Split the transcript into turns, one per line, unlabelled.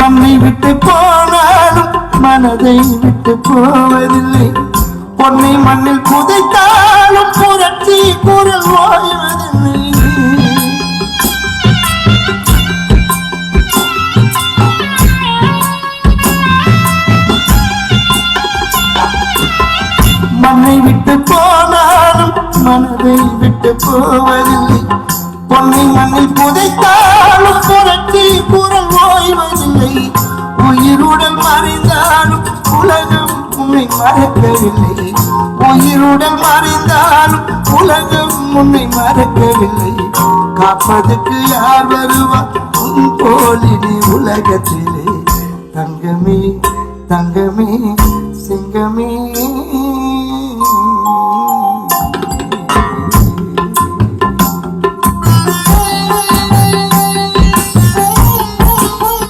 மண்ணை விட்டு போனாலும் மனதை விட்டு போவதில்லை. பொன்னை மண்ணில் புதைத்தாலும் புரட்சி குரல் ஓய்வதில்லை. மண்ணை விட்டு போனாலும் மனதை விட்டு போவதில்லை. பொன்னை மண்ணில் புதைத்தாலும் புரட்சி குரல் ஓய்வதில்லை. உயிருடன் மறைந்தாலும் உலகம் உன்னை மறக்கவில்லை. உயிருடன் மறைந்தாலும் உலகம் உன்னை மறக்கவில்லை. காப்பதற்கு யார் வருவா உன் போலினி உலகத்திலே. தங்கமே தங்கமே சிங்கமே